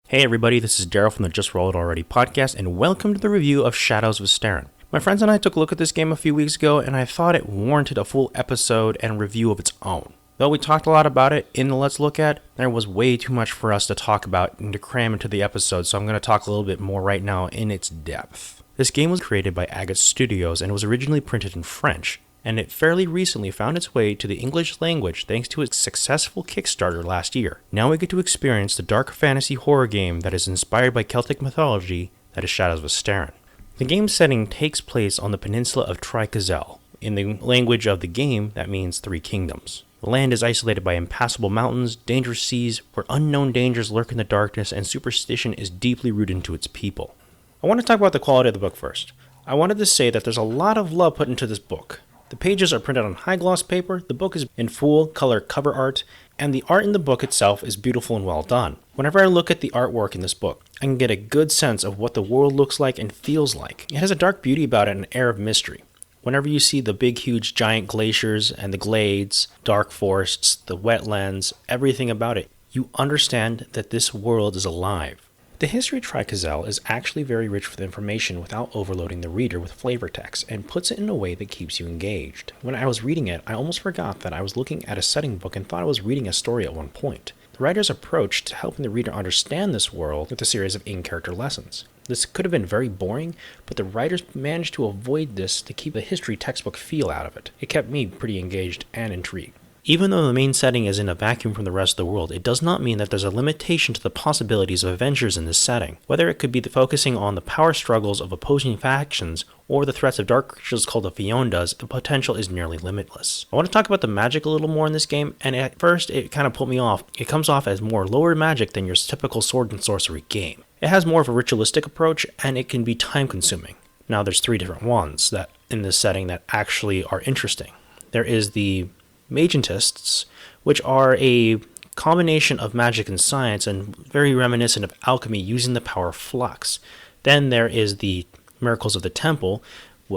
Hey everybody, this is Daryl from the Just Roll It Already podcast, and welcome to the review of Shadows of Esteren. My friends and I took a look at this game a few weeks ago, and I thought it warranted a full episode and review of its own. Though we talked a lot about it in the Let's Look At, there was way too much for us to talk about and to cram into the episode, so I'm going to talk a little bit more right now in its depth. This game was created by Agate Studios and was originally printed in French, and it fairly recently found its way to the English language thanks to its successful Kickstarter last year. Now we get to experience the dark fantasy horror game that is inspired by Celtic mythology that is Shadows of Esteren. The game's setting takes place on the peninsula of Tricazel. In the language of the game, that means Three Kingdoms. The land is isolated by impassable mountains, dangerous seas, where unknown dangers lurk in the darkness, and superstition is deeply rooted into its people. I want to talk about the quality of the book first. I wanted to say that there's a lot of love put into this book. The pages are printed on high-gloss paper, the book is in full-color cover art, and the art in the book itself is beautiful and well done. Whenever I look at the artwork in this book, I can get a good sense of what the world looks like and feels like. It has a dark beauty about it and an air of mystery. Whenever you see the big, huge, giant glaciers and the glades, dark forests, the wetlands, everything about it, you understand that this world is alive. The history of Tricazel is actually very rich with information without overloading the reader with flavor text, and puts it in a way that keeps you engaged. When I was reading it, I almost forgot that I was looking at a setting book and thought I was reading a story at one point. The writer's approach to helping the reader understand this world with a series of in-character lessons. This could have been very boring, but the writers managed to avoid this to keep a history textbook feel out of it. It kept me pretty engaged and intrigued. Even though the main setting is in a vacuum from the rest of the world, it does not mean that there's a limitation to the possibilities of adventures in this setting. Whether it could be focusing on the power struggles of opposing factions, or the threats of dark creatures called the Fiondas, the potential is nearly limitless. I want to talk about the magic a little more in this game, and at first it kind of put me off. It comes off as more lower magic than your typical sword and sorcery game. It has more of a ritualistic approach, and it can be time consuming. Now there's 3 different ones that in this setting that actually are interesting. There is the Magentists, which are a combination of magic and science and very reminiscent of alchemy using the power of flux. Then there is the Miracles of the Temple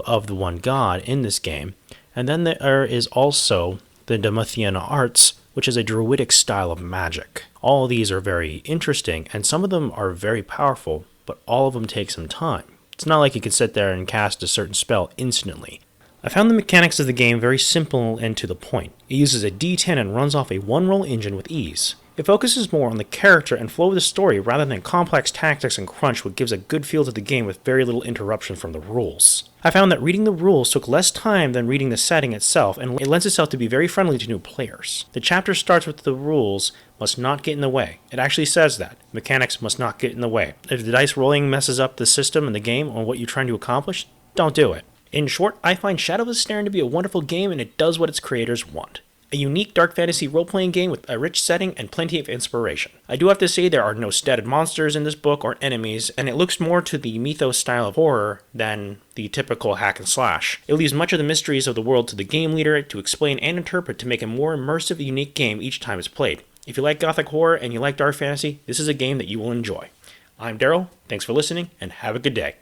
of the one god in this game. And then there is also the Demethian Arts, which is a druidic style of magic. All of these are very interesting, and some of them are very powerful, but all of them take some time. It's not like you can sit there and cast a certain spell instantly. I found the mechanics of the game very simple and to the point. It uses a D10 and runs off a one-roll engine with ease. It focuses more on the character and flow of the story rather than complex tactics and crunch, which gives a good feel to the game with very little interruption from the rules. I found that reading the rules took less time than reading the setting itself, and it lends itself to be very friendly to new players. The chapter starts with the rules must not get in the way. It actually says that. Mechanics must not get in the way. If the dice rolling messes up the system and the game on what you're trying to accomplish, don't do it. In short, I find Shadows of Esteren to be a wonderful game, and it does what its creators want. A unique dark fantasy role-playing game with a rich setting and plenty of inspiration. I do have to say there are no statted monsters in this book or enemies, and it looks more to the mythos style of horror than the typical hack and slash. It leaves much of the mysteries of the world to the game leader to explain and interpret to make a more immersive, unique game each time it's played. If you like gothic horror and you like dark fantasy, this is a game that you will enjoy. I'm Daryl, thanks for listening, and have a good day.